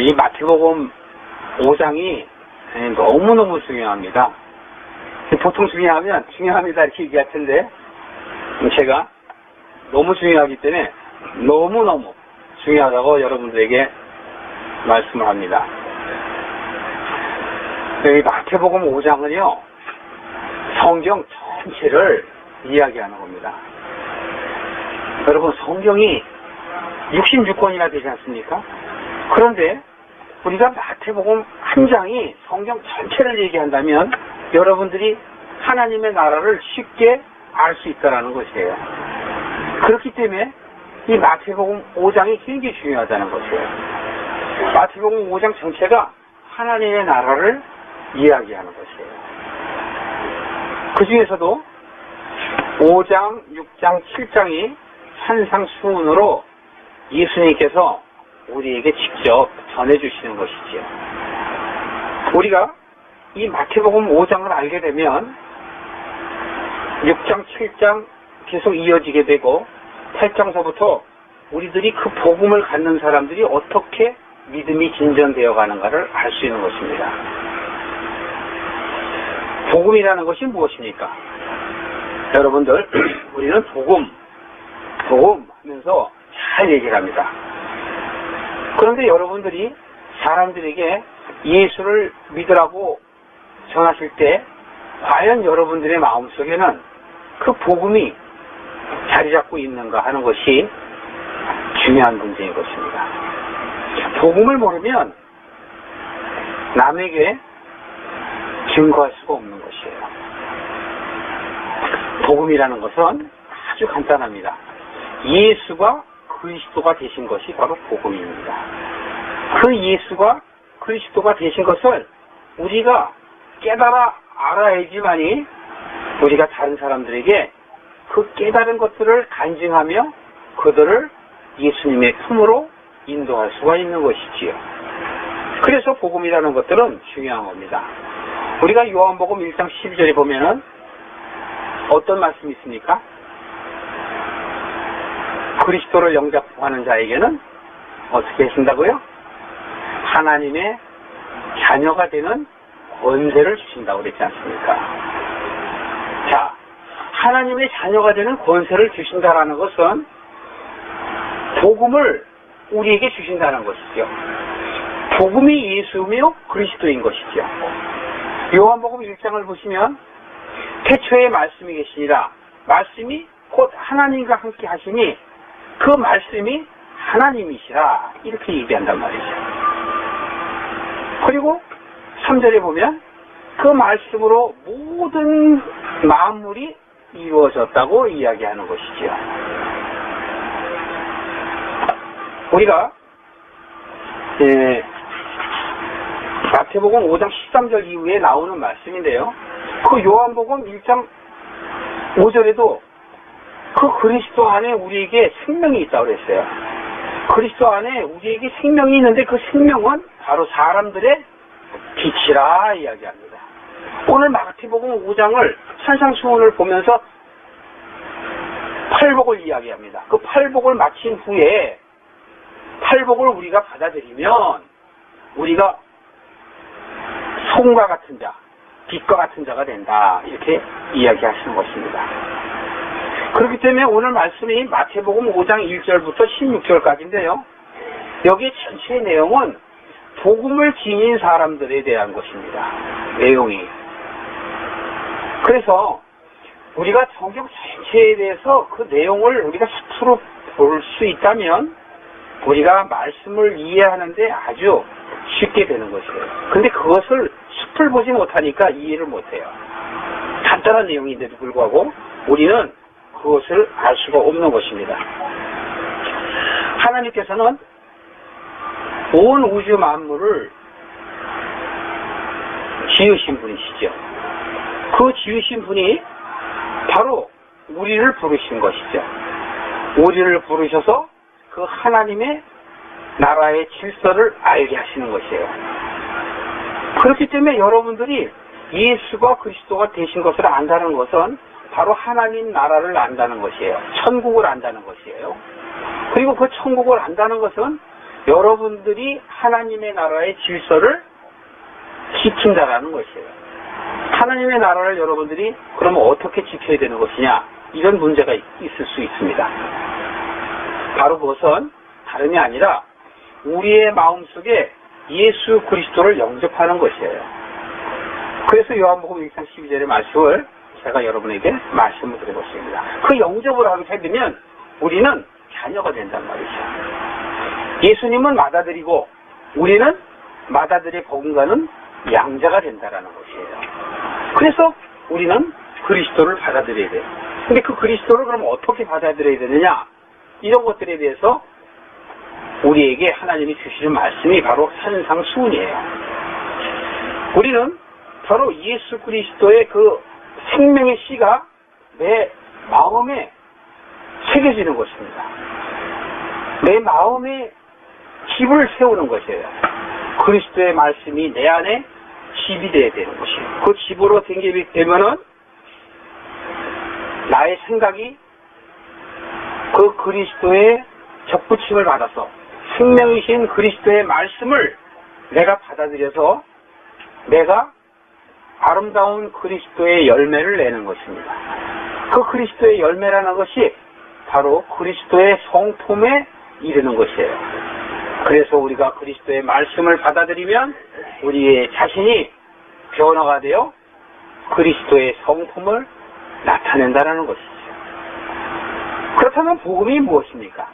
이 마태복음 5장이 너무너무 중요합니다. 보통 중요합니다 이렇게 얘기할 텐데 제가 너무 중요하기 때문에 너무너무 중요하다고 여러분들에게 말씀을 합니다. 이 마태복음 5장은요 성경 전체를 이야기하는 겁니다. 여러분 성경이 66권이나 되지 않습니까? 그런데 우리가 마태복음 한 장이 성경 전체를 얘기한다면 여러분들이 하나님의 나라를 쉽게 알 수 있다는 것이에요. 그렇기 때문에 이 마태복음 5장이 굉장히 중요하다는 것이에요. 마태복음 5장 전체가 하나님의 나라를 이야기하는 것이에요. 그 중에서도 5장, 6장, 7장이 산상수훈으로 예수님께서 우리에게 직접 전해주시는 것이지요. 우리가 이 마태복음 5장을 알게 되면 6장, 7장 계속 이어지게 되고 8장서부터 우리들이 그 복음을 갖는 사람들이 어떻게 믿음이 진전되어 가는가를 알 수 있는 것입니다. 복음이라는 것이 무엇입니까? 여러분들 우리는 복음 하면서 잘 얘기를 합니다. 그런데 여러분들이 사람들에게 예수를 믿으라고 전하실 때 과연 여러분들의 마음속에는 그 복음이 자리 잡고 있는가 하는 것이 중요한 문제인 것입니다. 복음을 모르면 남에게 증거할 수가 없는 것이에요. 복음이라는 것은 아주 간단합니다. 예수가 그리스도가 되신 것이 바로 복음입니다. 그 예수가 그리스도가 되신 것을 우리가 깨달아 알아야지만이 우리가 다른 사람들에게 그 깨달은 것들을 간증하며 그들을 예수님의 품으로 인도할 수가 있는 것이지요. 그래서 복음이라는 것들은 중요한 겁니다. 우리가 요한복음 1장 12절에 보면은 어떤 말씀이 있습니까? 그리스도를 영접하는 자에게는 어떻게 하신다고요? 하나님의 자녀가 되는 권세를 주신다고 그랬지 않습니까? 자, 하나님의 자녀가 되는 권세를 주신다라는 것은 복음을 우리에게 주신다는 것이죠. 복음이 예수며 그리스도인 것이죠. 요한복음 1장을 보시면 태초에 말씀이 계시니라 말씀이 곧 하나님과 함께 하시니 그 말씀이 하나님이시라 이렇게 얘기한단 말이죠. 그리고 3절에 보면 그 말씀으로 모든 만물이 이루어졌다고 이야기하는 것이지요. 우리가 마태복음 5장 13절 이후에 나오는 말씀인데요. 그 요한복음 1장 5절에도 그 그리스도 안에 우리에게 생명이 있다고 그랬어요. 그리스도 안에 우리에게 생명이 있는데 그 생명은 바로 사람들의 빛이라 이야기합니다. 오늘 마태복음 5장을 산상수훈을 보면서 팔복을 이야기합니다. 그 팔복을 마친 후에 팔복을 우리가 받아들이면 우리가 소금과 같은 자, 빛과 같은 자가 된다 이렇게 이야기하시는 것입니다. 그렇기 때문에 오늘 말씀이 마태복음 5장 1절부터 16절까지인데요. 여기 전체의 내용은 복음을 지닌 사람들에 대한 것입니다. 내용이. 그래서 우리가 성경 전체에 대해서 그 내용을 우리가 숲으로 볼 수 있다면 우리가 말씀을 이해하는데 아주 쉽게 되는 것이에요. 근데 그것을 숲을 보지 못하니까 이해를 못해요. 간단한 내용인데도 불구하고 우리는 그것을 알 수가 없는 것입니다. 하나님께서는 온 우주 만물을 지으신 분이시죠. 그 지으신 분이 바로 우리를 부르신 것이죠. 우리를 부르셔서 그 하나님의 나라의 질서를 알게 하시는 것이에요. 그렇기 때문에 여러분들이 예수가 그리스도가 되신 것을 안다는 것은 바로 하나님 나라를 안다는 것이에요. 천국을 안다는 것이에요. 그리고 그 천국을 안다는 것은 여러분들이 하나님의 나라의 질서를 지킨다라는 것이에요. 하나님의 나라를 여러분들이 그러면 어떻게 지켜야 되는 것이냐, 이런 문제가 있을 수 있습니다. 바로 그것은 다름이 아니라 우리의 마음속에 예수 그리스도를 영접하는 것이에요. 그래서 요한복음 1장 12절의 말씀을 제가 여러분에게 말씀을 드려봤습니다. 그 영접을 하게 되면 우리는 자녀가 된단 말이죠. 예수님은 맏아들이고 우리는 맏아들의 버금가는 양자가 된다라는 것이에요. 그래서 우리는 그리스도를 받아들여야 돼요. 근데 그 그리스도를 그럼 어떻게 받아들여야 되느냐, 이런 것들에 대해서 우리에게 하나님이 주시는 말씀이 바로 산상수훈이에요. 우리는 바로 예수 그리스도의 그 생명의 씨가 내 마음에 새겨지는 것입니다. 내 마음에 집을 세우는 것이에요. 그리스도의 말씀이 내 안에 집이 되어야 되는 것이에요. 그 집으로 되면은 나의 생각이 그 그리스도의 접붙임을 받아서 생명이신 그리스도의 말씀을 내가 받아들여서 내가 아름다운 그리스도의 열매를 내는 것입니다. 그 그리스도의 열매라는 것이 바로 그리스도의 성품에 이르는 것이에요. 그래서 우리가 그리스도의 말씀을 받아들이면 우리의 자신이 변화가 되어 그리스도의 성품을 나타낸다는 것이죠. 그렇다면 복음이 무엇입니까?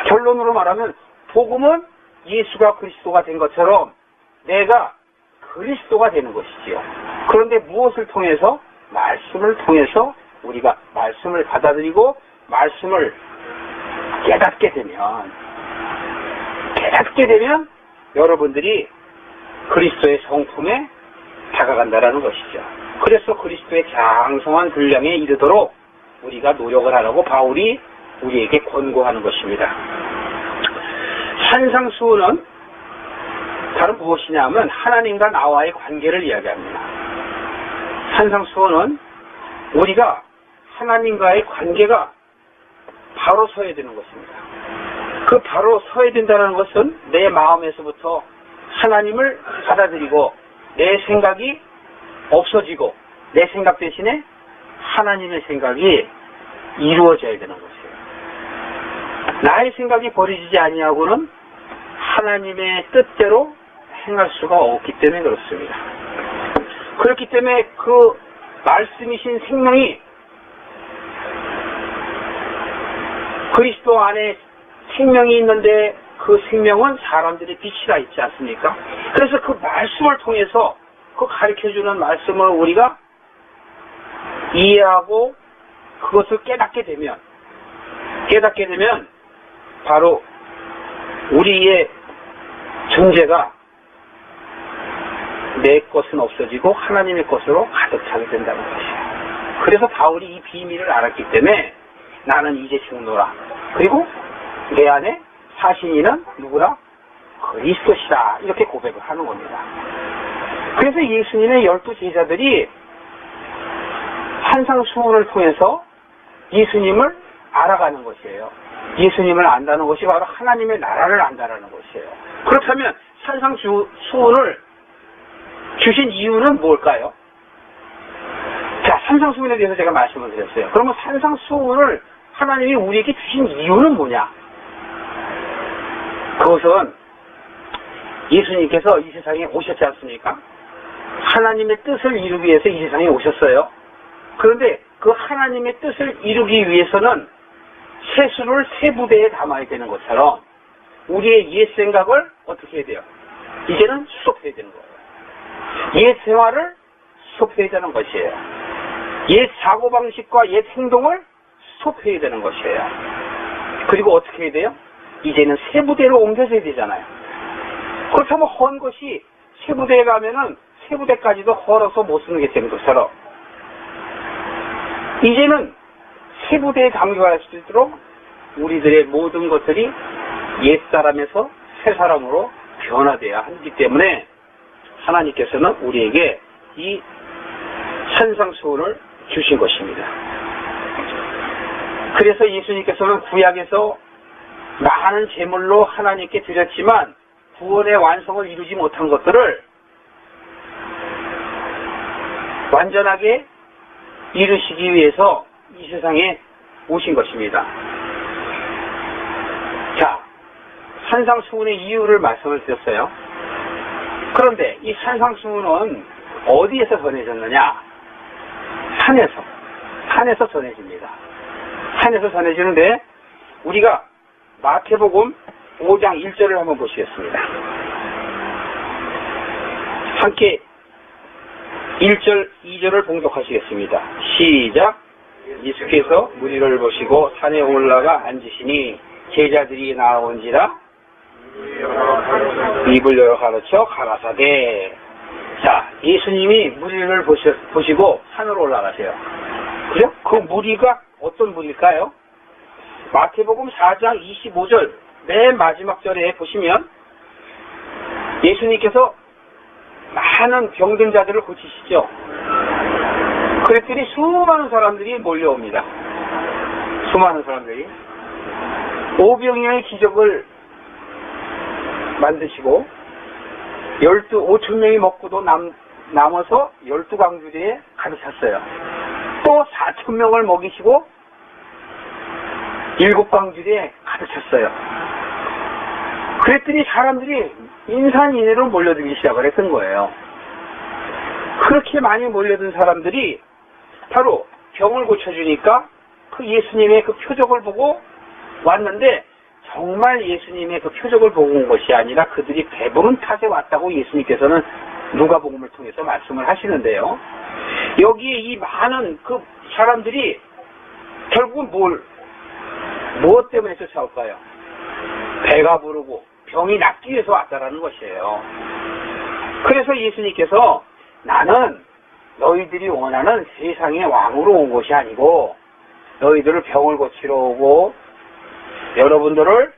결론으로 말하면 복음은 예수가 그리스도가 된 것처럼 내가 그리스도가 되는 것이지요. 그런데 무엇을 통해서? 말씀을 통해서 우리가 말씀을 받아들이고 말씀을 깨닫게 되면 여러분들이 그리스도의 성품에 다가간다라는 것이죠. 그래서 그리스도의 장성한 분량에 이르도록 우리가 노력을 하라고 바울이 우리에게 권고하는 것입니다. 산상수훈은 다른 무엇이냐 하면 하나님과 나와의 관계를 이야기합니다. 산상수훈은 우리가 하나님과의 관계가 바로 서야 되는 것입니다. 그 바로 서야 된다는 것은 내 마음에서부터 하나님을 받아들이고 내 생각이 없어지고 내 생각 대신에 하나님의 생각이 이루어져야 되는 것이에요. 나의 생각이 버려지지 아니하고는 하나님의 뜻대로 행할 수가 없기 때문에 그렇습니다. 그렇기 때문에 그 말씀이신 생명이 그리스도 안에 생명이 있는데 그 생명은 사람들의 빛이라 있지 않습니까? 그래서 그 말씀을 통해서 그 가르쳐주는 말씀을 우리가 이해하고 그것을 깨닫게 되면 바로 우리의 존재가 내 것은 없어지고 하나님의 것으로 가득 차게 된다는 것이에요. 그래서 바울이 이 비밀을 알았기 때문에 나는 이제 죽노라. 그리고 내 안에 사신이는 누구라? 그리스도시다. 이렇게 고백을 하는 겁니다. 그래서 예수님의 12 제자들이 산상수훈을 통해서 예수님을 알아가는 것이에요. 예수님을 안다는 것이 바로 하나님의 나라를 안다는 것이에요. 그렇다면 산상수훈을 주신 이유는 뭘까요? 자, 산상수훈에 대해서 제가 말씀을 드렸어요. 그러면 산상수훈을 하나님이 우리에게 주신 이유는 뭐냐? 그것은 예수님께서 이 세상에 오셨지 않습니까? 하나님의 뜻을 이루기 위해서 이 세상에 오셨어요. 그런데 그 하나님의 뜻을 이루기 위해서는 세수를 세 부대에 담아야 되는 것처럼 우리의 옛 생각을 어떻게 해야 돼요? 이제는 수속해야 되는 거예요. 옛 생활을 수속해야 되는 것이에요. 옛 사고방식과 옛 행동을 수속해야 되는 것이에요. 그리고 어떻게 해야 돼요? 이제는 세 부대로 옮겨져야 되잖아요. 그렇다면 헌 것이 세 부대에 가면은 세 부대까지도 헐어서 못 쓰는 게 되는 것처럼 이제는 세 부대에 담겨갈 수 있도록 우리들의 모든 것들이 옛사람에서 새사람으로 변화되어야 하기 때문에 하나님께서는 우리에게 이 산상수훈을 주신 것입니다. 그래서 예수님께서는 구약에서 많은 제물로 하나님께 드렸지만 구원의 완성을 이루지 못한 것들을 완전하게 이루시기 위해서 이 세상에 오신 것입니다. 자, 산상수훈의 이유를 말씀을 드렸어요. 그런데 이 산상수훈은 어디에서 전해졌느냐? 산에서 전해집니다. 산에서 전해지는데 우리가 마태복음 5장 1절을 한번 보시겠습니다. 함께 1절, 2절을 봉독하시겠습니다. 시작. 예수께서 무리를 보시고 산에 올라가 앉으시니 제자들이 나온지라 입을 열어 가르쳐 가라사대. 자, 예수님이 무리를 보시고 산으로 올라가세요. 그죠? 그 무리가 어떤 무리일까요? 마태복음 4장 25절 맨 마지막 절에 보시면 예수님께서 많은 병든 자들을 고치시죠. 그랬더니 수많은 사람들이 몰려옵니다. 수많은 사람들이 오병이어의 기적을 만드시고 5,000명이 먹고도 남아서 12광주리에 가득 찼어요. 또 4,000명을 먹이시고 7광주리에 가득 찼어요. 그랬더니 사람들이 인산인해로 몰려들기 시작을 했던 거예요. 그렇게 많이 몰려든 사람들이 바로 병을 고쳐주니까 그 예수님의 그 표적을 보고 왔는데 정말 예수님의 그 표적을 보고 온 것이 아니라 그들이 배부른 탓에 왔다고 예수님께서는 누가복음을 통해서 말씀을 하시는데요. 여기에 이 많은 그 사람들이 결국은 무엇 때문에 쫓아올까요? 배가 부르고 병이 낫기 위해서 왔다라는 것이에요. 그래서 예수님께서 나는 너희들이 원하는 세상의 왕으로 온 것이 아니고 너희들을 병을 고치러 오고 여러분들을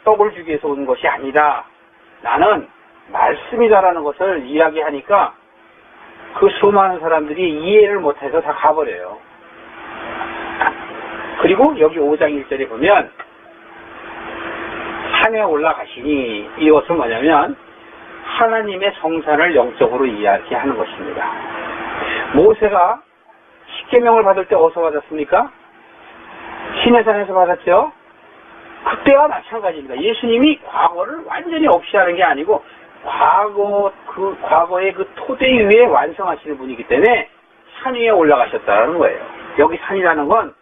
떡을 주기 위해서 온 것이 아니다. 나는 말씀이다라는 것을 이야기하니까 그 수많은 사람들이 이해를 못해서 다 가버려요. 그리고 여기 5장 1절에 보면 산에 올라가시니 이것은 뭐냐면 하나님의 성산을 영적으로 이야기하는 것입니다. 모세가 십계명을 받을 때 어디서 받았습니까? 시내산에서 받았죠. 그때와 마찬가지입니다. 예수님이 과거를 완전히 없이 하는 게 아니고 과거의 그 토대 위에 완성하시는 분이기 때문에 산 위에 올라가셨다는 거예요. 여기 산이라는 건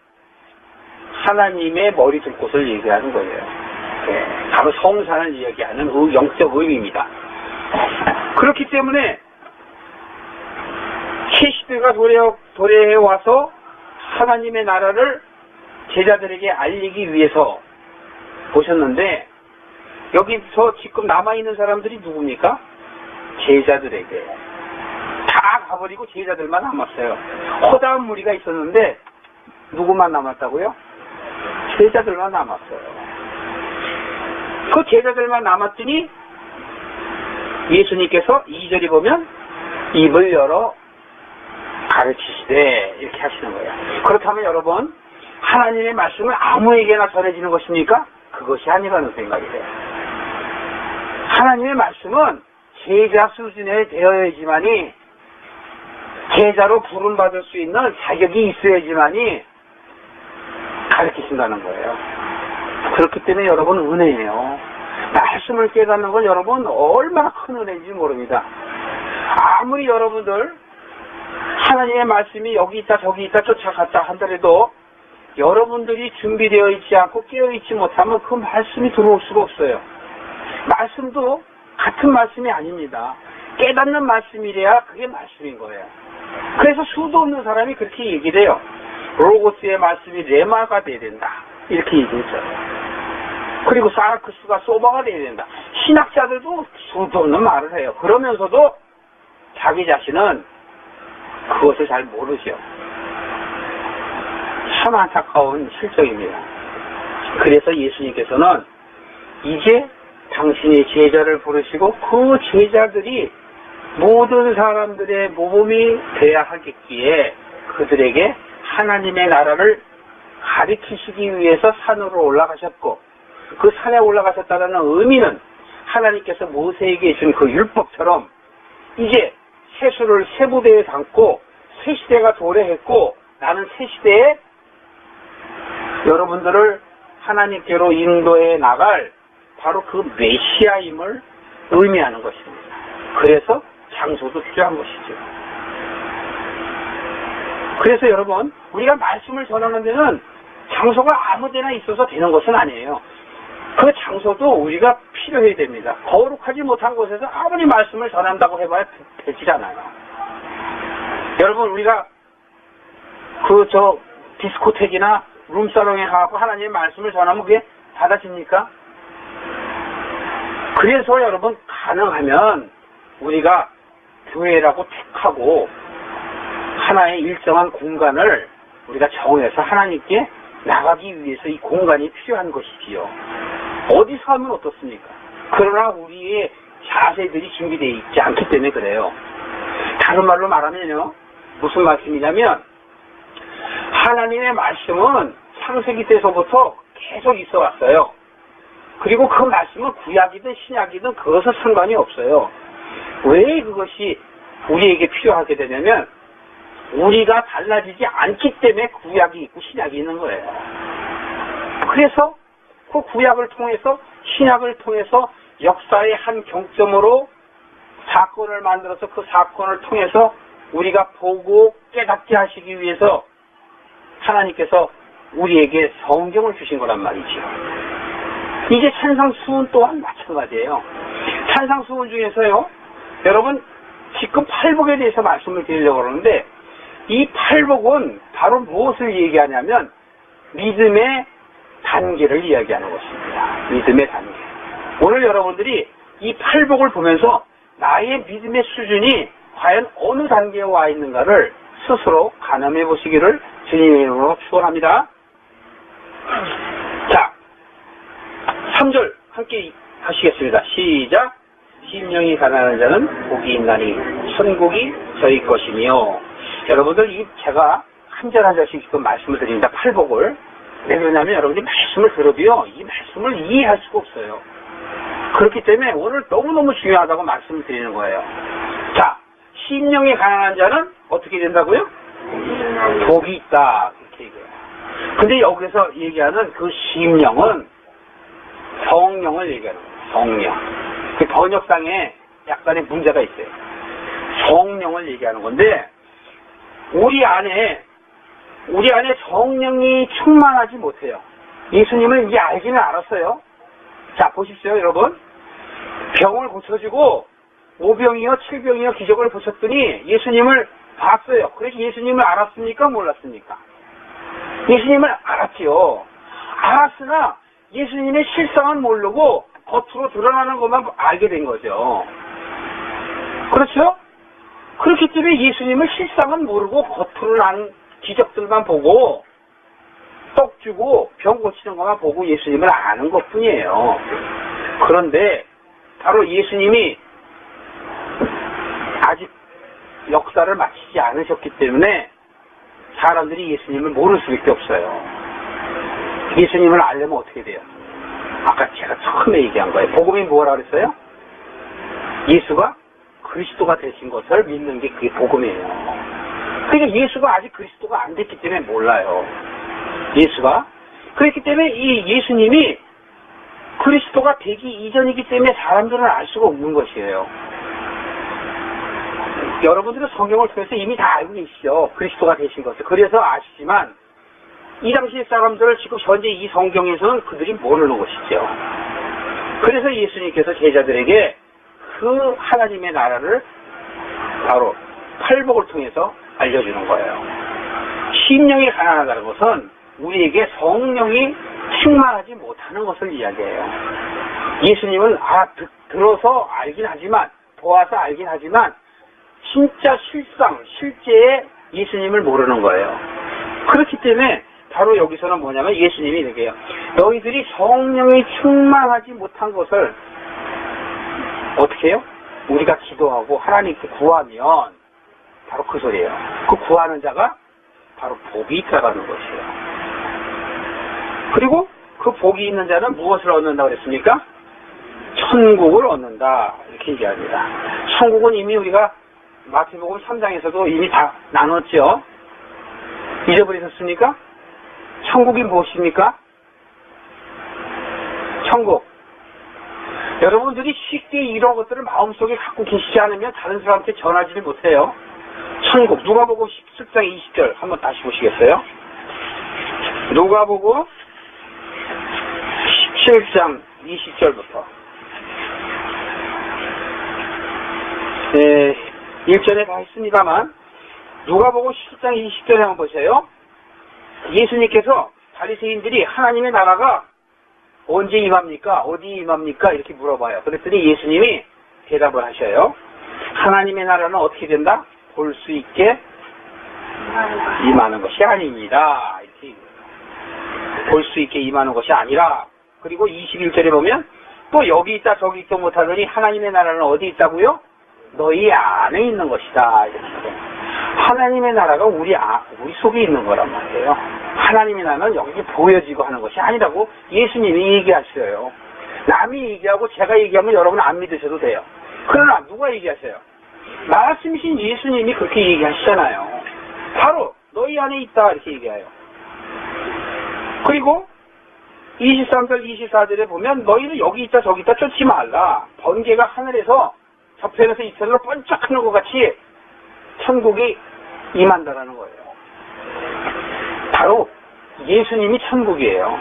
하나님의 머리 둘 곳을 얘기하는 거예요. 네, 바로 성산을 이야기하는 영적 의미입니다. 그렇기 때문에 시대가 도래해 와서 하나님의 나라를 제자들에게 알리기 위해서 보셨는데 여기서 지금 남아있는 사람들이 누굽니까? 제자들에게 다 가버리고 제자들만 남았어요. 허다한 무리가 있었는데 누구만 남았다고요? 제자들만 남았어요. 그 제자들만 남았더니 예수님께서 2절에 보면 입을 열어 가르치시되 이렇게 하시는 거예요. 그렇다면 여러분 하나님의 말씀은 아무에게나 전해지는 것입니까? 그것이 아니라는 생각이 돼요. 하나님의 말씀은 제자 수준에 되어야지만이 제자로 부름받을 수 있는 자격이 있어야지만이 가르치신다는 거예요. 그렇기 때문에 여러분 은혜예요. 말씀을 깨닫는 건 여러분 얼마나 큰 은혜인지 모릅니다. 아무리 여러분들 하나님의 말씀이 여기 있다 저기 있다 쫓아갔다 한다래도 여러분들이 준비되어 있지 않고 깨어있지 못하면 그 말씀이 들어올 수가 없어요. 말씀도 같은 말씀이 아닙니다. 깨닫는 말씀이래야 그게 말씀인 거예요. 그래서 수도 없는 사람이 그렇게 얘기를 해요. 로고스의 말씀이 레마가 돼야 된다. 이렇게 얘기했죠. 그리고 사르크스가 소바가 돼야 된다. 신학자들도 수도 없는 말을 해요. 그러면서도 자기 자신은 그것을 잘 모르죠. 참 안타까운 실정입니다. 그래서 예수님께서는 이제 당신이 제자를 부르시고 그 제자들이 모든 사람들의 모범이 되어야 하겠기에 그들에게 하나님의 나라를 가르치시기 위해서 산으로 올라가셨고 그 산에 올라가셨다는 의미는 하나님께서 모세에게 준 그 율법처럼 이제 세수를 세 부대에 담고 새 시대가 도래했고 나는 새 시대에 여러분들을 하나님께로 인도해 나갈 바로 그 메시아임을 의미하는 것입니다. 그래서 장소도 필요한 것이죠. 그래서 여러분, 우리가 말씀을 전하는 데는 장소가 아무 데나 있어서 되는 것은 아니에요. 그 장소도 우리가 필요해야 됩니다. 거룩하지 못한 곳에서 아무리 말씀을 전한다고 해봐야 되질 않아요. 여러분, 우리가 디스코텍이나 룸사롱에 가고 하나님의 말씀을 전하면 그게 받아집니까? 그래서 여러분, 가능하면 우리가 교회라고 택하고 하나의 일정한 공간을 우리가 정해서 하나님께 나가기 위해서 이 공간이 필요한 것이지요. 어디서 하면 어떻습니까? 그러나 우리의 자세들이 준비되어 있지 않기 때문에 그래요. 다른 말로 말하면요, 무슨 말씀이냐면 하나님의 말씀은 창세기 때서부터 계속 있어 왔어요. 그리고 그 말씀은 구약이든 신약이든 그것은 상관이 없어요. 왜 그것이 우리에게 필요하게 되냐면 우리가 달라지지 않기 때문에 구약이 있고 신약이 있는 거예요. 그래서 그 구약을 통해서 신약을 통해서 역사의 한 경점으로 사건을 만들어서 그 사건을 통해서 우리가 보고 깨닫게 하시기 위해서 하나님께서 우리에게 성경을 주신 거란 말이죠. 이제 찬상수훈 또한 마찬가지예요. 찬상수훈 중에서요, 여러분 지금 팔복에 대해서 말씀을 드리려고 그러는데 이 팔복은 바로 무엇을 얘기하냐면 믿음의 단계를 이야기하는 것입니다. 믿음의 단계. 오늘 여러분들이 이 팔복을 보면서 나의 믿음의 수준이 과연 어느 단계에 와 있는가를 스스로 가늠해 보시기를 주님의 이름으로 축원합니다. 자, 3절 함께 하시겠습니다. 시작. 심령이 가난한 자는 복이 있나니 천국이 저희 것이며. 여러분들 제가 한 절 한 절씩 지금 말씀을 드립니다. 팔복을. 왜 그러냐면 여러분이 말씀을 들어도요 이 말씀을 이해할 수가 없어요. 그렇기 때문에 오늘 너무너무 중요하다고 말씀을 드리는 거예요. 자, 심령이 가난한 자는 어떻게 된다고요? 복이 있다. 이렇게 얘기해요. 근데 여기서 얘기하는 그 심령은 성령을 얘기하는 거예요. 성령. 그 번역상에 약간의 문제가 있어요. 성령을 얘기하는 건데 우리 안에 성령이 충만하지 못해요. 예수님을 이제 알기는 알았어요. 자, 보십시오, 여러분. 병을 고쳐주고 5병이요 7병이요 기적을 보셨더니 예수님을 봤어요. 그래서 예수님을 알았습니까? 몰랐습니까? 예수님을 알았지요. 알았으나 예수님의 실상은 모르고 겉으로 드러나는 것만 알게 된 거죠. 그렇죠? 그렇기 때문에 예수님을 실상은 모르고 겉으로 난 기적들만 보고 떡 주고 병 고치는 것만 보고 예수님을 아는 것 뿐이에요. 그런데 바로 예수님이 아직 역사를 마치지 않으셨기 때문에 사람들이 예수님을 모를 수밖에 없어요. 예수님을 알려면 어떻게 돼요? 아까 제가 처음에 얘기한 거예요. 복음이 뭐라 그랬어요? 예수가 그리스도가 되신 것을 믿는 게 그게 복음이에요. 그러니까 예수가 아직 그리스도가 안 됐기 때문에 몰라요. 예수가. 그렇기 때문에 이 예수님이 그리스도가 되기 이전이기 때문에 사람들은 알 수가 없는 것이에요. 여러분들은 성경을 통해서 이미 다 알고 계시죠. 그리스도가 되신 것을. 그래서 아시지만 이 당시 사람들을 지금 현재 이 성경에서는 그들이 모르는 것이죠. 그래서 예수님께서 제자들에게 그 하나님의 나라를 바로 팔복을 통해서 알려주는 거예요. 심령이 가난하다는 것은 우리에게 성령이 충만하지 못하는 것을 이야기해요. 예수님은 들어서 알긴 하지만, 보아서 알긴 하지만 진짜 실제의 예수님을 모르는 거예요. 그렇기 때문에 바로 여기서는 뭐냐면 예수님이 이렇게 해요. 너희들이 성령이 충만하지 못한 것을 어떻게 해요? 우리가 기도하고 하나님께 구하면 바로 그 소리예요. 그 구하는 자가 바로 복이 있다라는 것이에요. 그리고 그 복이 있는 자는 무엇을 얻는다고 그랬습니까? 천국을 얻는다. 이렇게 얘기합니다. 천국은 이미 우리가 마태복음 3장에서도 이미 다 나눴죠. 잊어버리셨습니까? 천국이 무엇입니까? 천국. 여러분들이 쉽게 이런 것들을 마음속에 갖고 계시지 않으면 다른 사람한테 전하지 못해요. 천국. 누가복음 17장 20절 한번 다시 보시겠어요? 누가복음 17장 20절부터. 네, 1절에 다 했습니다만 누가복음 17장 20절에 한번 보세요. 예수님께서 바리새인들이 하나님의 나라가 언제 임합니까? 어디 임합니까? 이렇게 물어봐요. 그랬더니 예수님이 대답을 하셔요. 하나님의 나라는 어떻게 된다? 볼 수 있게 임하는 것이 아닙니다. 이렇게 볼 수 있게 임하는 것이 아니라. 그리고 21절에 보면 또 여기 있다 저기 있다 못하더니 하나님의 나라는 어디 있다고요? 너희 안에 있는 것이다. 이렇게. 하나님의 나라가 우리 속에 있는 거란 말이에요. 하나님의 나라는 여기 보여지고 하는 것이 아니라고 예수님이 얘기하셔요. 남이 얘기하고 제가 얘기하면 여러분 안 믿으셔도 돼요. 그러나 누가 얘기하세요? 말씀이신 예수님이 그렇게 얘기하시잖아요. 바로 너희 안에 있다 이렇게 얘기해요. 그리고 23절 24절에 보면 너희는 여기 있다 저기 있다 쫓지 말라. 번개가 하늘에서 저편에서 이 편으로 번쩍하는 것 같이 천국이 임한다라는 거예요. 바로 예수님이 천국이에요.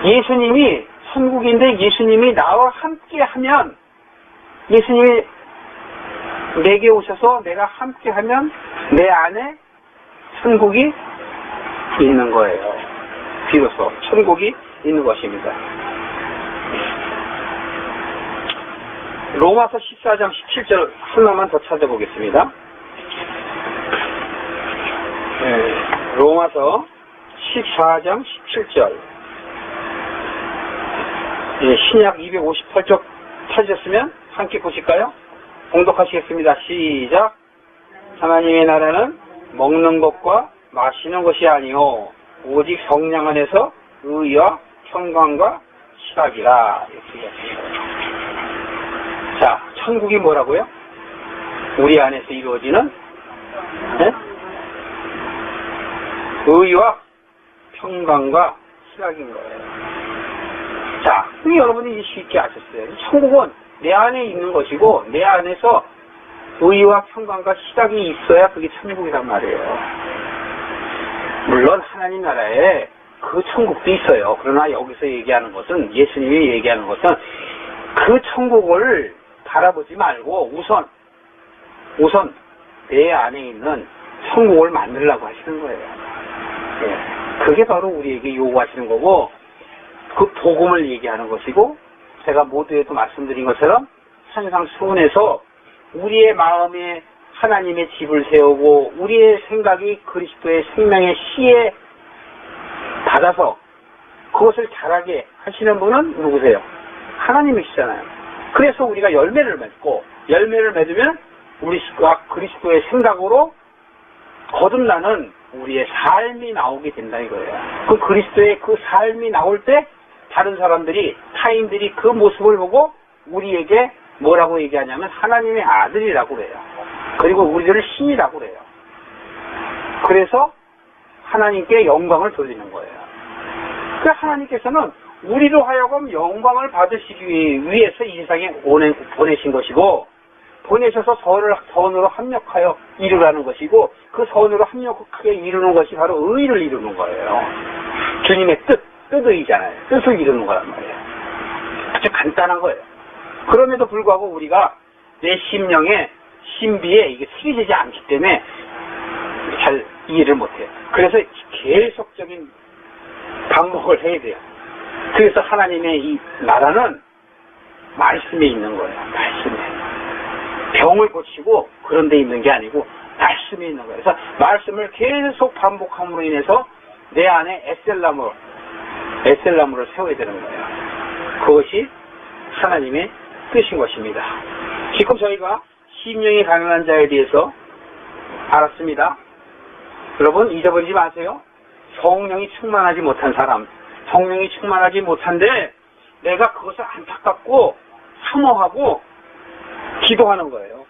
예수님이 천국인데 예수님이 나와 함께 하면, 예수님이 내게 오셔서 내가 함께 하면 내 안에 천국이 있는 거예요. 비로소 천국이 있는 것입니다. 로마서 14장 17절 하나만 더 찾아보겠습니다. 로마서 14장 17절. 신약 258쪽 찾으셨으면 함께 보실까요? 봉독하시겠습니다. 시작. 하나님의 나라는 먹는 것과 마시는 것이 아니요 오직 성령 안에서 의와 평강과 희락이라. 이렇게 얘기합니다. 자, 천국이 뭐라고요? 우리 안에서 이루어지는 의와 평강과 희락인 거예요. 자, 여러분이 쉽게 아셨어요. 천국은 내 안에 있는 것이고 내 안에서 의와 평강과 희락이 있어야 그게 천국이란 말이에요. 물론 하나님 나라에 그 천국도 있어요. 그러나 여기서 얘기하는 것은, 예수님이 얘기하는 것은 그 천국을 바라보지 말고 우선 내 안에 있는 천국을 만들려고 하시는 거예요. 그게 바로 우리에게 요구하시는 거고, 그 복음을 얘기하는 것이고, 제가 모두에도 말씀드린 것처럼 항상 수원에서 우리의 마음에 하나님의 집을 세우고 우리의 생각이 그리스도의 생명의 씨에 받아서 그것을 자라게 하시는 분은 누구세요? 하나님이시잖아요. 그래서 우리가 열매를 맺고, 열매를 맺으면 우리가 그리스도의 생각으로 거듭나는 우리의 삶이 나오게 된다 이거예요. 그 그리스도의 그 삶이 나올 때 다른 사람들이, 타인들이 그 모습을 보고 우리에게 뭐라고 얘기하냐면 하나님의 아들이라고 그래요. 그리고 우리들을 신이라고 그래요. 그래서 하나님께 영광을 돌리는 거예요. 그 하나님께서는 우리로 하여금 영광을 받으시기 위해서 이 세상에 보내신 것이고, 보내셔서 선으로 합력하여 이루라는 것이고, 그 선으로 합력하게 이루는 것이 바로 의를 이루는 거예요. 주님의 뜻의잖아요. 뜻을 이루는 거란 말이에요. 아주 간단한 거예요. 그럼에도 불구하고 우리가 내 심령의 신비에 이게 스며들지 않기 때문에 잘 이해를 못해요. 그래서 계속적인 반복을 해야 돼요. 그래서 하나님의 이 나라는 말씀에 있는 거예요. 말씀에. 병을 고치고 그런 데 있는 게 아니고 말씀에 있는 거예요. 그래서 말씀을 계속 반복함으로 인해서 내 안에 에셀나무를 세워야 되는 거예요. 그것이 하나님의 뜻인 것입니다. 지금 저희가 심령이 가난한 자에 대해서 알았습니다. 여러분 잊어버리지 마세요. 성령이 충만하지 못한 사람, 성령이 충만하지 못한데 내가 그것을 안타깝고 사모하고 기도하는 거예요.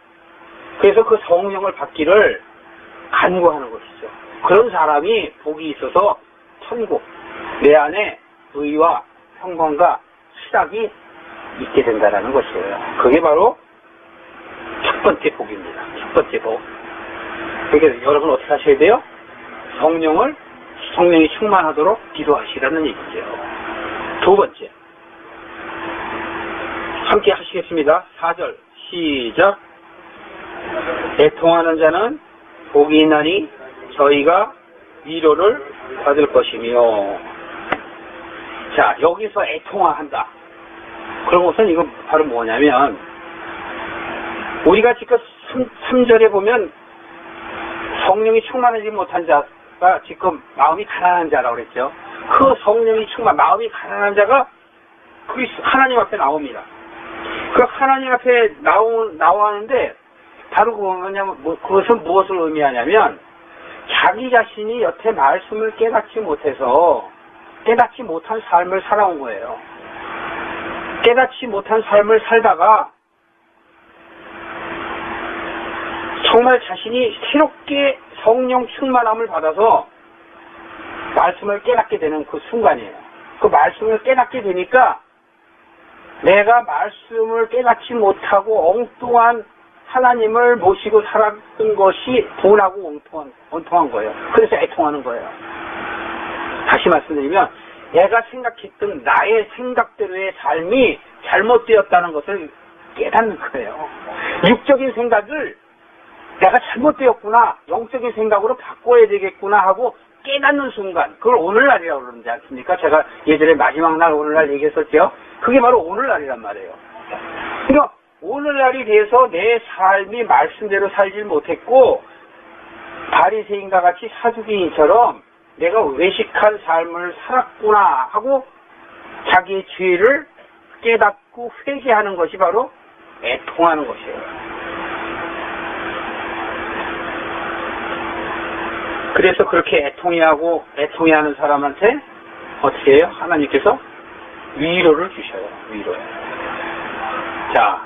그래서 그 성령을 받기를 간구하는 것이죠. 그런 사람이 복이 있어서 천국, 내 안에 의와 평강과 희락이 있게 된다는 것이에요. 그게 바로 첫 번째 복입니다. 첫 번째 복. 그러니까 여러분 어떻게 하셔야 돼요? 성령이 충만하도록 기도하시라는 얘기죠. 두 번째. 함께 하시겠습니다. 4절 시작. 애통하는 자는 복이 있나니 저희가 위로를 받을 것이며. 자, 여기서 애통한다. 그런 것은 이거 바로 뭐냐면 우리가 지금 3절에 보면 성령이 충만하지 못한 자가 지금 마음이 가난한 자라고 그랬죠. 그 성령이 마음이 가난한 자가 하나님 앞에 나옵니다. 그 하나님 앞에 나오는데 바로 그것은 무엇을 의미하냐면 자기 자신이 여태 말씀을 깨닫지 못한 삶을 살아온 거예요. 깨닫지 못한 삶을 살다가 정말 자신이 새롭게 성령 충만함을 받아서 말씀을 깨닫게 되는 그 순간이에요. 그 말씀을 깨닫게 되니까 내가 말씀을 깨닫지 못하고 엉뚱한 하나님을 모시고 살았던 것이 분하고 원통한 거예요. 그래서 애통하는 거예요. 다시 말씀드리면 내가 생각했던 나의 생각대로의 삶이 잘못되었다는 것을 깨닫는 거예요. 육적인 생각을 내가 잘못되었구나, 영적인 생각으로 바꿔야 되겠구나 하고 깨닫는 순간, 그걸 오늘날이라고 그러지 않습니까? 제가 예전에 마지막 날 오늘날 얘기했었죠. 그게 바로 오늘날이란 말이에요. 그러니까 오늘날이 돼서 내 삶이 말씀대로 살질 못했고 바리새인과 같이 사두개인처럼 내가 외식한 삶을 살았구나 하고 자기의 죄를 깨닫고 회개하는 것이 바로 애통하는 것이에요. 그래서 그렇게 애통해하는 사람한테 어떻게 해요? 하나님께서 위로를 주셔요. 위로. 자,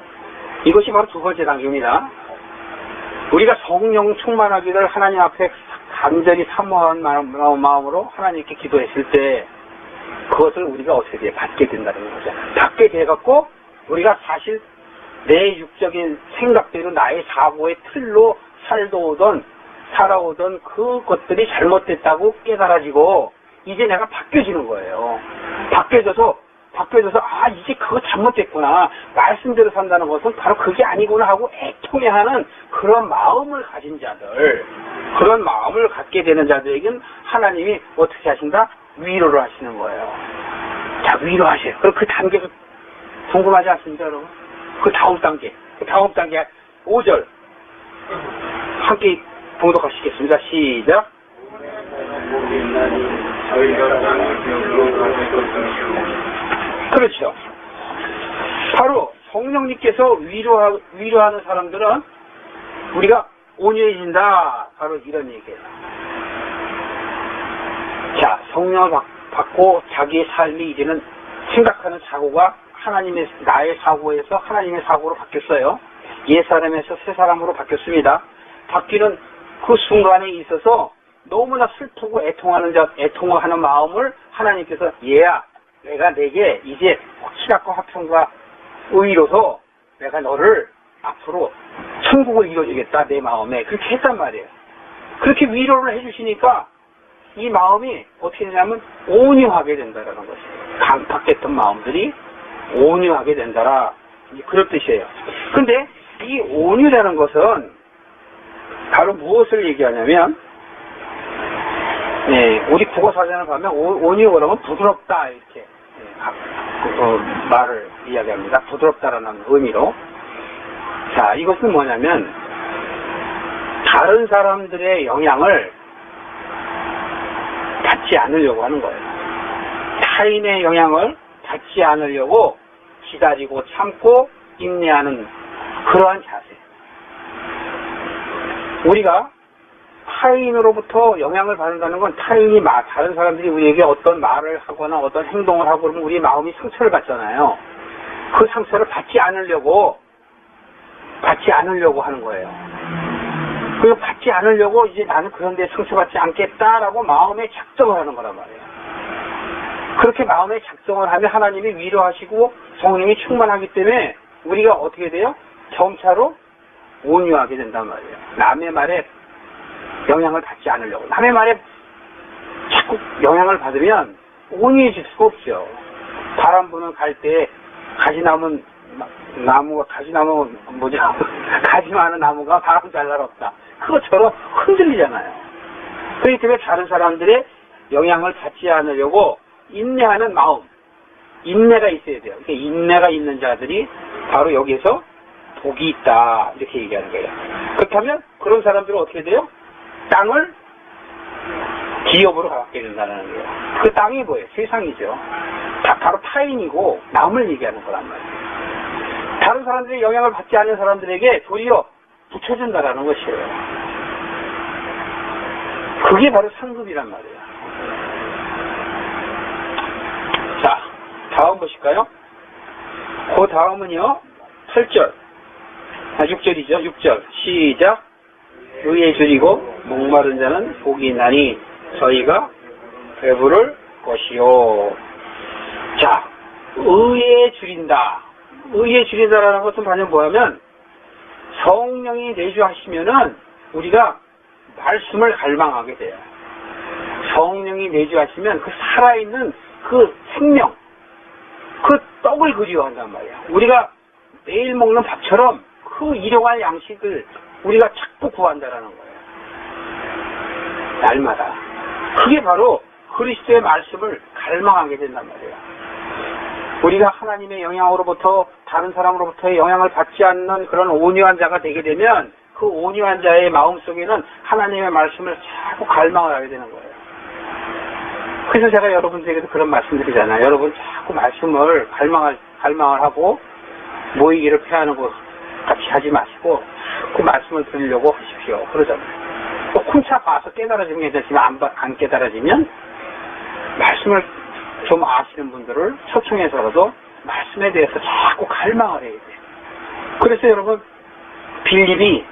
이것이 바로 두 번째 단계입니다. 우리가 성령 충만하기를 하나님 앞에 간절히 사모한 마음으로 하나님께 기도했을 때 그것을 우리가 어떻게 돼요? 받게 된다는 거죠. 받게 돼갖고 우리가 사실 내 육적인 생각대로 나의 사고의 틀로 살아오던 그것들이 잘못됐다고 깨달아지고 이제 내가 바뀌어지는 거예요. 바뀌어져서 이제 그거 잘못됐구나. 말씀대로 산다는 것은 바로 그게 아니구나 하고 애통해하는 그런 마음을 가진 자들, 그런 마음을 갖게 되는 자들에게는 하나님이 어떻게 하신다? 위로를 하시는 거예요. 자, 위로하세요. 그럼 그 단계가 궁금하지 않습니까, 여러분? 그 다음 단계 5절 함께 봉독하시겠습니다. 시작. 그렇죠. 바로 성령님께서 위로하는 사람들은 우리가 온유해진다. 바로 이런 얘기예요. 자, 성령을 받고 자기의 삶이 이제는 생각하는 사고가 나의 사고에서 하나님의 사고로 바뀌었어요. 옛 사람에서 새 사람으로 바뀌었습니다. 바뀌는 그 순간에 있어서 너무나 슬프고 애통하는 마음을 하나님께서 얘야, 내가 내게 이제 희락과 화평과 의로서 내가 너를 앞으로 천국을 이뤄주겠다 내 마음에 그렇게 했단 말이에요. 그렇게 위로를 해주시니까 이 마음이 어떻게 되냐면 온유하게 된다라는 것이에요. 강팍했던 마음들이 온유하게 된다라 그런 뜻이에요. 근데 이 온유라는 것은 바로 무엇을 얘기하냐면 우리 국어사전을 보면 온유 그러면 부드럽다 이렇게 말을 이야기합니다. 부드럽다라는 의미로. 자, 이것은 뭐냐면 다른 사람들의 영향을 받지 않으려고 하는 거예요. 타인의 영향을 받지 않으려고 기다리고 참고 인내하는 그러한 자세. 우리가 타인으로부터 영향을 받는다는 건 타인이 다른 사람들이 우리에게 어떤 말을 하거나 어떤 행동을 하고 그러면 우리 마음이 상처를 받잖아요. 그 상처를 받지 않으려고 하는 거예요. 그리고 받지 않으려고 이제 나는 그런 데 상처받지 않겠다라고 마음에 작정을 하는 거란 말이에요. 그렇게 마음에 작정을 하면 하나님이 위로하시고 성령이 충만하기 때문에 우리가 어떻게 돼요? 점차로 온유하게 된단 말이에요. 남의 말에 영향을 받지 않으려고. 남의 말에 자꾸 영향을 받으면 온유해질 수가 없죠. 바람 부는 갈 때 가지 많은 나무가 바람 잘 날았다. 그것처럼 흔들리잖아요. 그렇기 때문에 다른 사람들의 영향을 받지 않으려고 인내하는 마음, 인내가 있어야 돼요. 그러니까 인내가 있는 자들이 바로 여기서 복이 있다 이렇게 얘기하는 거예요. 그렇다면 그런 사람들은 어떻게 돼요? 땅을 기업으로 갖게 된다는 거예요. 그 땅이 뭐예요? 세상이죠. 바로 타인이고 남을 얘기하는 거란 말이에요. 다른 사람들의 영향을 받지 않는 사람들에게 도리어 붙여준다라는 것이에요. 그게 바로 상급이란 말이에요. 자, 다음 보실까요? 그 다음은요, 8절. 6절이죠. 6절. 시작. 의에 줄이고 목마른 자는 복이 있나니 저희가 배부를 것이요. 자, 의에 줄인다. 의에 줄인다라는 것은 반면 뭐하면 성령이 내주하시면은 우리가 말씀을 갈망하게 돼요. 성령이 내주하시면 그 살아있는 그 생명, 그 떡을 그리워한단 말이야. 우리가 매일 먹는 밥처럼 그 일용할 양식을 우리가 자꾸 구한다라는 거예요. 날마다. 그게 바로 그리스도의 말씀을 갈망하게 된단 말이에요. 우리가 하나님의 영향으로부터 다른 사람으로부터의 영향을 받지 않는 그런 온유한 자가 되게 되면 그 온유한 자의 마음속에는 하나님의 말씀을 자꾸 갈망을 하게 되는 거예요. 그래서 제가 여러분들에게도 그런 말씀드리잖아요. 여러분 자꾸 말씀을 갈망을 하고 모이기를 피하는 것 같이 하지 마시고 그 말씀을 들으려고 하십시오. 그러잖아요. 또 쿵차 봐서 깨달아지면 괜찮지만 안 깨달아지면 말씀을 좀 아시는 분들을 초청해서라도 말씀에 대해서 자꾸 갈망을 해야 돼요. 그래서 여러분 빌립이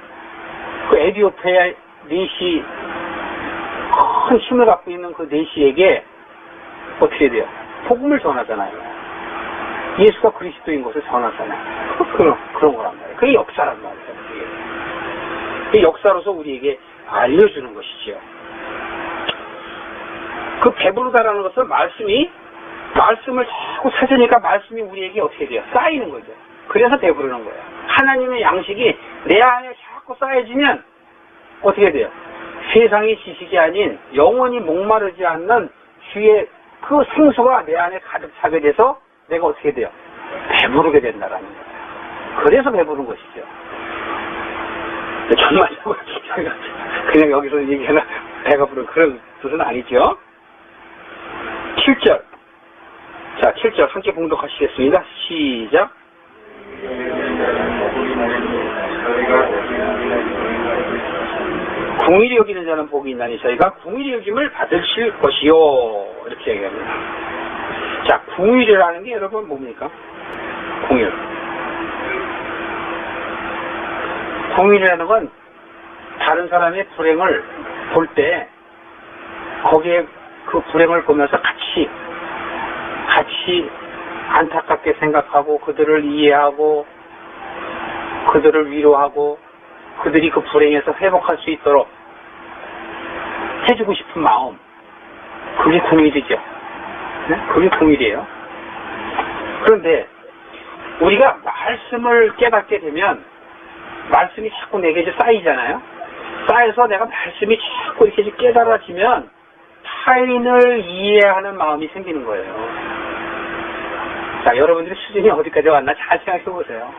그 에디오피아 내시 큰 힘을 갖고 있는 그 내시에게 어떻게 돼요? 복음을 전하잖아요. 예수가 그리스도인 것을 전하잖아요. 그런 거란 말이에요. 그게 역사란 말이에요. 그 역사로서 우리에게 알려주는 것이죠. 그 배부르다라는 것은 말씀을 자꾸 찾으니까 말씀이 우리에게 어떻게 돼요? 쌓이는 거죠. 그래서 배부르는 거예요. 하나님의 양식이 내 안에 자꾸 쌓여지면 어떻게 돼요? 세상의 지식이 아닌 영원히 목마르지 않는 주의 그 생수가 내 안에 가득 차게 돼서 내가 어떻게 돼요? 배부르게 된다라는 거예요. 그래서 배부른 것이죠. 정말 그냥 여기서 얘기하는 배가 부른 그런 뜻은 아니죠. 7절. 자, 7절 함께 봉독하시겠습니다. 시작. 궁일이 여기는 자는 복이 있나니 저희가 궁일이 여김을 받으실 것이요. 이렇게 얘기합니다. 자, 궁일이라는 게 여러분 뭡니까? 궁일. 궁일이라는 건 다른 사람의 불행을 볼 때 거기에 그 불행을 보면서 같이 안타깝게 생각하고 그들을 이해하고 그들을 위로하고 그들이 그 불행에서 회복할 수 있도록 해주고 싶은 마음, 그게 궁일이죠. 네? 그게 궁일이에요. 그런데 우리가 말씀을 깨닫게 되면 말씀이 자꾸 내게 이제 쌓이잖아요. 쌓여서 내가 말씀이 자꾸 이렇게 깨달아지면 타인을 이해하는 마음이 생기는 거예요. 자, 여러분들의 수준이 어디까지 왔나 잘 생각해 보세요.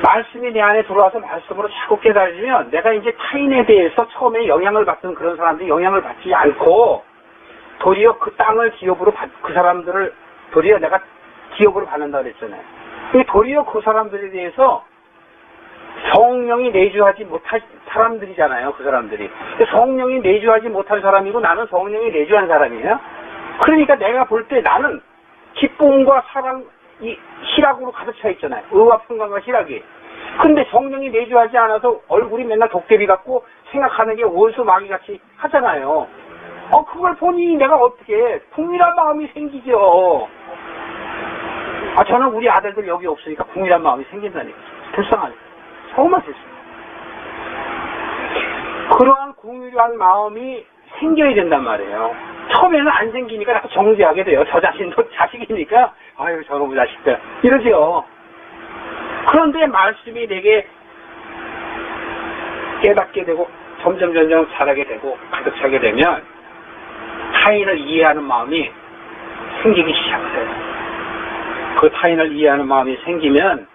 말씀이 내 안에 들어와서 말씀으로 자꾸 깨달아지면 내가 이제 타인에 대해서 처음에 영향을 받던 그런 사람들이 영향을 받지 않고 도리어 그 땅을 기업으로 그 사람들을 도리어 내가 기업으로 받는다 그랬잖아요. 도리어 그 사람들에 대해서 성령이 내주하지 못한 사람들이잖아요. 그 사람들이. 성령이 내주하지 못한 사람이고 나는 성령이 내주한 사람이에요. 그러니까 내가 볼 때 나는 기쁨과 사랑, 이 희락으로 가득 차 있잖아요. 의와 평강과 희락이. 근데 성령이 내주하지 않아서 얼굴이 맨날 독대비 같고 생각하는 게 원수 마귀같이 하잖아요. 그걸 보니 내가 어떻게 궁밀한 마음이 생기죠. 저는 우리 아들들 여기 없으니까 궁밀한 마음이 생긴다니까. 불쌍하니까. 정말 불쌍해. 그러한 궁밀한 마음이 생겨야 된단 말이에요. 처음에는 안 생기니까 자꾸 정죄하게 돼요. 저 자신도 자식이니까 아유 저놈의 자식들 이러죠. 그런데 말씀이 내게 깨닫게 되고 점점 자라게 되고 가득 차게 되면 타인을 이해하는 마음이 생기기 시작해요. 그 타인을 이해하는 마음이 생기면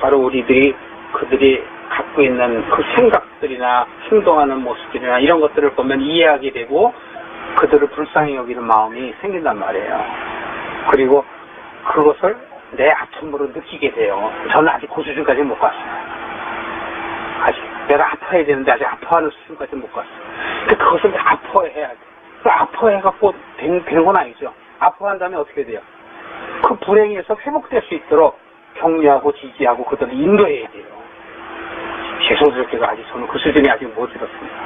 바로 우리들이 그들이 갖고 있는 그 생각들이나 행동하는 모습들이나 이런 것들을 보면 이해하게 되고 그들을 불쌍히 여기는 마음이 생긴단 말이에요. 그리고 그것을 내 아픔으로 느끼게 돼요. 저는 아직 그 수준까지는 못 갔어요. 아직 내가 아파야 되는데 아직 아파하는 수준까지는 못 갔어요. 그것을 아파해야 돼. 그 아파해갖고 되는 건 아니죠. 아파한 다음에 어떻게 돼요? 그 불행에서 회복될 수 있도록 격려하고 지지하고 그들을 인도해야 돼요. 죄송스럽게도 아직 저는 그 수준이 아직 못 이뤘습니다.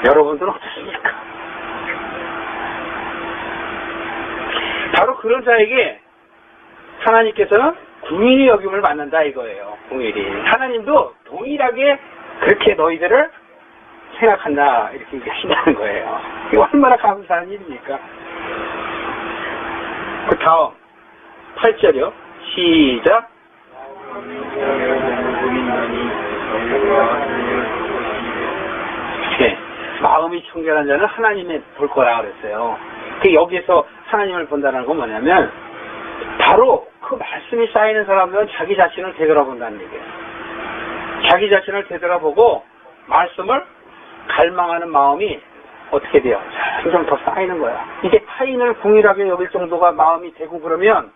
여러분들은 어떻습니까? 바로 그런 자에게 하나님께서는 궁일이 여김을 받는다 이거예요. 궁일이. 하나님도 동일하게 그렇게 너희들을 생각한다 이렇게 얘기하신다는 거예요. 이거 얼마나 감사한 일입니까? 그 다음 8절이요. 시작. 네. 마음이 청결한 자는 하나님을 볼 거라 그랬어요. 여기에서 하나님을 본다는 건 뭐냐면 바로 그 말씀이 쌓이는 사람들은 자기 자신을 되돌아본다는 얘기예요. 자기 자신을 되돌아보고 말씀을 갈망하는 마음이 어떻게 돼요? 점점 더 쌓이는 거야. 이게 타인을 궁일하게 여길 정도가 마음이 되고 그러면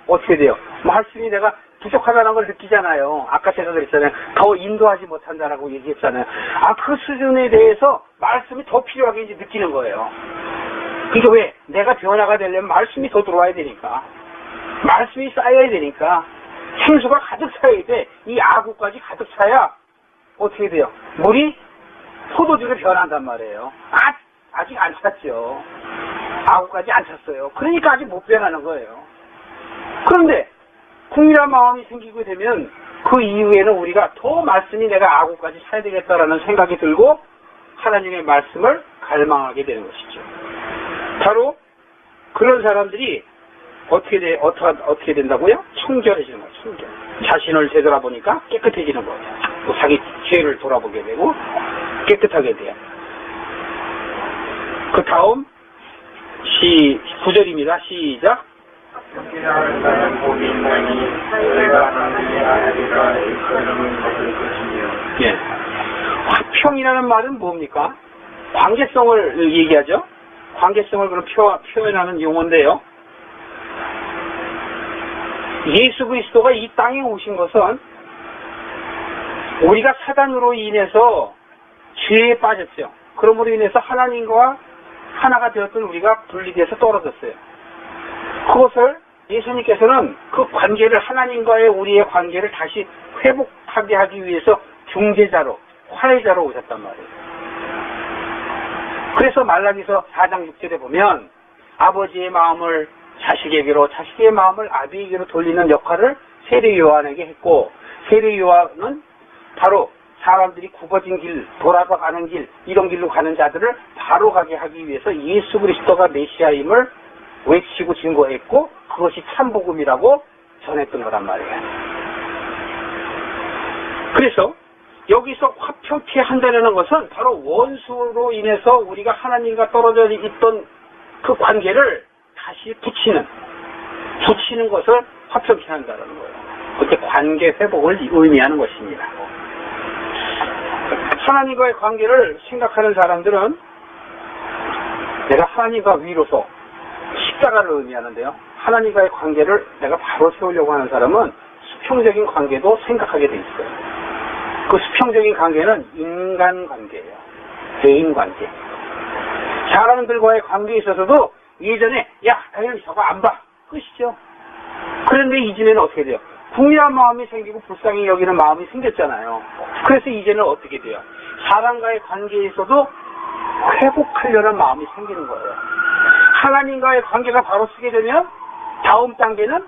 어떻게 돼요? 말씀이 내가 부족하다는 걸 느끼잖아요. 아까 제가 그랬잖아요. 더 인도하지 못한다라고 얘기했잖아요. 그 수준에 대해서 말씀이 더 필요하게 이제 느끼는 거예요. 이게 왜? 내가 변화가 되려면 말씀이 더 들어와야 되니까. 말씀이 쌓여야 되니까. 생수가 가득 차야 돼. 이 아구까지 가득 차야 어떻게 돼요? 물이 포도주로 변한단 말이에요. 아직 안 찼죠. 아구까지 안 찼어요. 그러니까 아직 못 변하는 거예요. 그런데 궁밀한 마음이 생기게 되면 그 이후에는 우리가 더 말씀이 내가 아구까지 차야 되겠다라는 생각이 들고 하나님의 말씀을 갈망하게 되는 것이죠. 바로 그런 사람들이 어떻게 된다고요? 청결해지는 거예요. 청결. 자신을 되돌아보니까 깨끗해지는 거예요. 또 자기 죄를 돌아보게 되고 깨끗하게 돼요. 그 다음 9절입니다. 시작. 예. 화평이라는 말은 뭡니까? 관계성을 얘기하죠. 관계성을 그럼 표현하는 용어인데요. 예수 그리스도가 이 땅에 오신 것은 우리가 사단으로 인해서 죄에 빠졌죠. 그러므로 인해서 하나님과 하나가 되었던 우리가 분리돼서 떨어졌어요. 그것을 예수님께서는 그 관계를 하나님과의 우리의 관계를 다시 회복하게 하기 위해서 중재자로 화해자로 오셨단 말이에요. 그래서 말라기서 4장 6절에 보면 아버지의 마음을 자식에게로 자식의 마음을 아비에게로 돌리는 역할을 세례 요한에게 했고 세례 요한은 바로 사람들이 굽어진 길, 돌아서 가는 길, 이런 길로 가는 자들을 바로 가게 하기 위해서 예수 그리스도가 메시아임을 외치고 증거했고 그것이 참복음이라고 전했던 거란 말이에요. 그래서 여기서 화평케 한다는 것은 바로 원수로 인해서 우리가 하나님과 떨어져 있던 그 관계를 다시 붙이는 것을 화평케 한다는 거예요. 그때 관계 회복을 의미하는 것입니다. 하나님과의 관계를 생각하는 사람들은 내가 하나님과 위로서 십자가를 의미하는데요. 하나님과의 관계를 내가 바로 세우려고 하는 사람은 수평적인 관계도 생각하게 돼 있어요. 그 수평적인 관계는 인간관계예요. 대인관계. 사람들과의 관계에 있어서도 예전에 야 당연히 저거 안 봐. 끝이죠. 그런데 이제는 어떻게 돼요? 궁리한 마음이 생기고 불쌍히 여기는 마음이 생겼잖아요. 그래서 이제는 어떻게 돼요? 사람과의 관계에 있어도 회복하려는 마음이 생기는 거예요. 하나님과의 관계가 바로 쓰게 되면 다음 단계는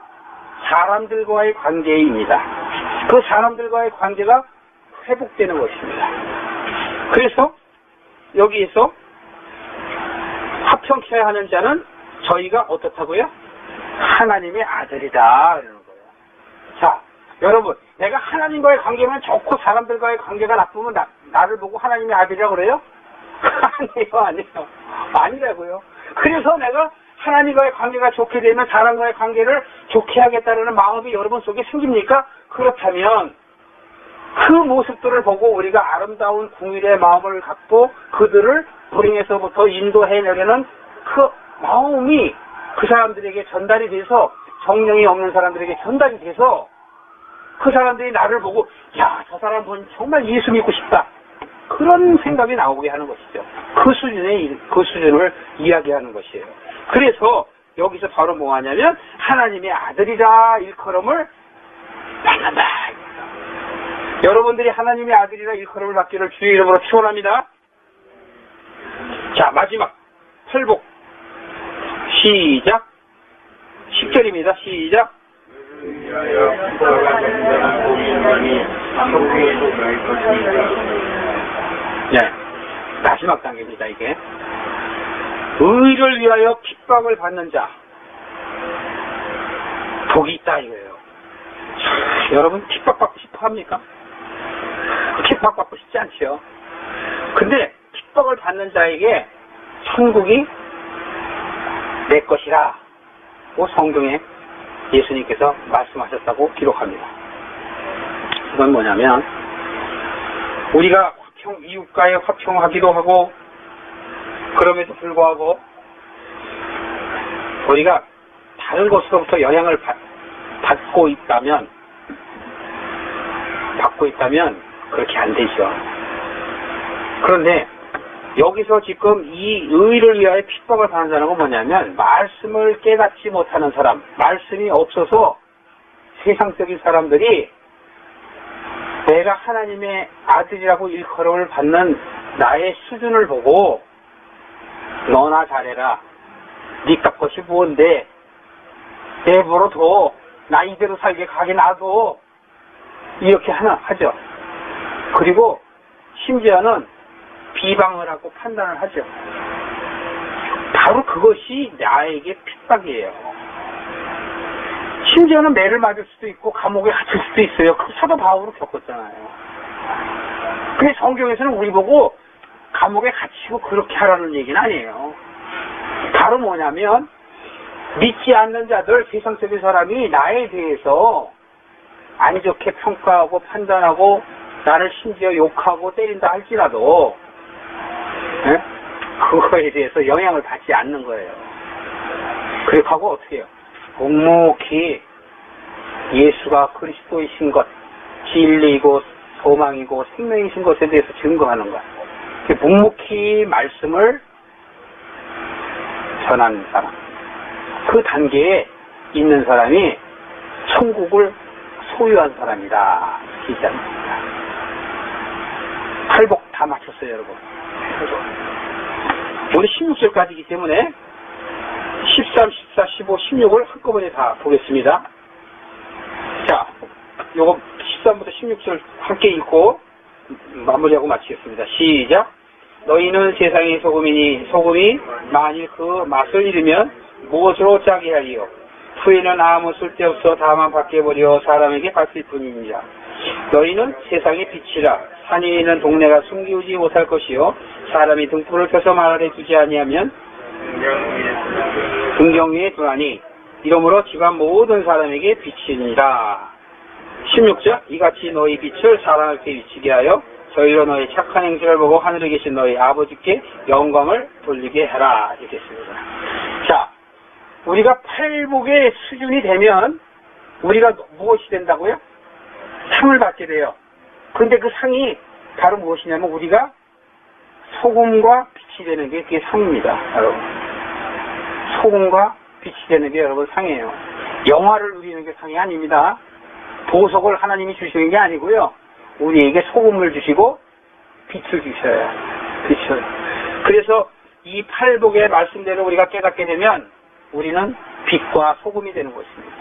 사람들과의 관계입니다. 그 사람들과의 관계가 회복되는 것입니다. 그래서 여기에서 합평케 하는 자는 저희가 어떻다고요? 하나님의 아들이다 이러는 거예요. 자, 여러분, 내가 하나님과의 관계만 좋고 사람들과의 관계가 나쁘면 나를 보고 하나님의 아들이라고 그래요? 아니에요. 아니라고요. 그래서 내가 하나님과의 관계가 좋게 되면 사람과의 관계를 좋게 하겠다는 마음이 여러분 속에 생깁니까? 그렇다면 그 모습들을 보고 우리가 아름다운 궁일의 마음을 갖고 그들을 불행에서부터 인도해내려는 그 마음이 그 사람들에게 전달이 돼서 성령이 없는 사람들에게 전달이 돼서 그 사람들이 나를 보고 야, 저 사람은 정말 예수 믿고 싶다. 그런 생각이 나오게 하는 것이죠. 그 수준을 이야기하는 것이에요. 그래서 여기서 바로 뭐 하냐면 하나님의 아들이라 일컬음을 받는다. 여러분들이 하나님의 아들이라 일컬음을 받기를 주의 이름으로 축원합니다. 자, 마지막 팔복 시작. 10절입니다. 시작. 네, 마지막 단계입니다. 이게 의를 위하여 핍박을 받는 자 복이 있다 이거예요. 여러분 핍박받고 싶어 합니까? 핍박받고 싶지 않죠. 근데 핍박을 받는 자에게 천국이 내 것이라 고 성경에 예수님께서 말씀하셨다고 기록합니다. 그건 뭐냐면 우리가 이웃과의 화평하기도 하고 그럼에도 불구하고 우리가 다른 곳으로부터 영향을 받고 있다면 그렇게 안 되죠. 그런데 여기서 지금 이 의를 위하여 핍박을 받는 사람은 뭐냐면 말씀을 깨닫지 못하는 사람, 말씀이 없어서 세상적인 사람들이 내가 하나님의 아들이라고 일컬음을 받는 나의 수준을 보고 너나 잘해라. 네 값것이 뭔데 내버려둬. 나 이대로 살게 가게 놔둬. 이렇게 하죠. 그리고 심지어는 비방을 하고 판단을 하죠. 바로 그것이 나에게 핍박이에요. 심지어는 매를 맞을 수도 있고 감옥에 갇힐 수도 있어요. 그 사도 바울로 겪었잖아요. 근데 성경에서는 우리 보고 감옥에 갇히고 그렇게 하라는 얘기는 아니에요. 바로 뭐냐면 믿지 않는 자들, 세상적인 사람이 나에 대해서 안 좋게 평가하고 판단하고 나를 심지어 욕하고 때린다 할지라도 그거에 대해서 영향을 받지 않는 거예요. 그렇게 하고 어떻게 해요? 묵묵히 예수가 그리스도이신 것, 진리이고 소망이고 생명이신 것에 대해서 증거하는 것. 묵묵히 말씀을 전하는 사람. 그 단계에 있는 사람이 천국을 소유한 사람이다. 기자입니다. 팔복 다 맞췄어요, 여러분. 우리 16절까지이기 때문에 13, 14, 15, 16을 한꺼번에 다 보겠습니다. 자, 요거 13부터 16절 함께 읽고 마무리하고 마치겠습니다. 시작. 너희는 세상의 소금이니 소금이 만일 그 맛을 잃으면 무엇으로 짜게 하리요? 후에는 아무 쓸데없어 다만 바뀌어버려 사람에게 바칠 뿐입니다. 너희는 세상의 빛이라. 산이 있는 동네가 숨기우지 못할 것이요 사람이 등불을 켜서 말 아래 두지 아니하면 등경 위에 두나니 이러므로 집안 모든 사람에게 빛이니라. 16절. 이같이 너희 빛을 사람에게 비치게 하여 저희로 너희 착한 행실을 보고 하늘에 계신 너희 아버지께 영광을 돌리게 해라. 이렇게 했습니다. 자, 우리가 팔복의 수준이 되면 우리가 무엇이 된다고요? 상을 받게 돼요. 그런데 그 상이 바로 무엇이냐면 우리가 소금과 빛이 되는 게 그게 상입니다. 여러분. 소금과 빛이 되는 게 여러분 상이에요. 영화를 누리는 게 상이 아닙니다. 보석을 하나님이 주시는 게 아니고요. 우리에게 소금을 주시고 빛을 주셔요. 빛을. 그래서 이 팔복의 말씀대로 우리가 깨닫게 되면 우리는 빛과 소금이 되는 것입니다.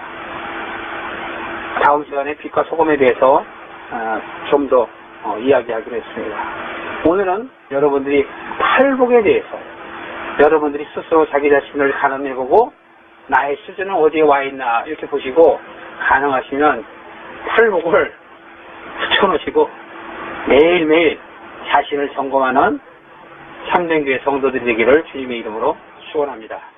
다음 시간에 빛과 소금에 대해서 좀 더 이야기하기로 했습니다. 오늘은 여러분들이 팔복에 대해서 여러분들이 스스로 자기 자신을 가늠해보고 나의 수준은 어디에 와 있나 이렇게 보시고 가능하시면 팔복을 붙여놓으시고 매일매일 자신을 점검하는 참된 교회 성도들이 되기를 주님의 이름으로 축원합니다.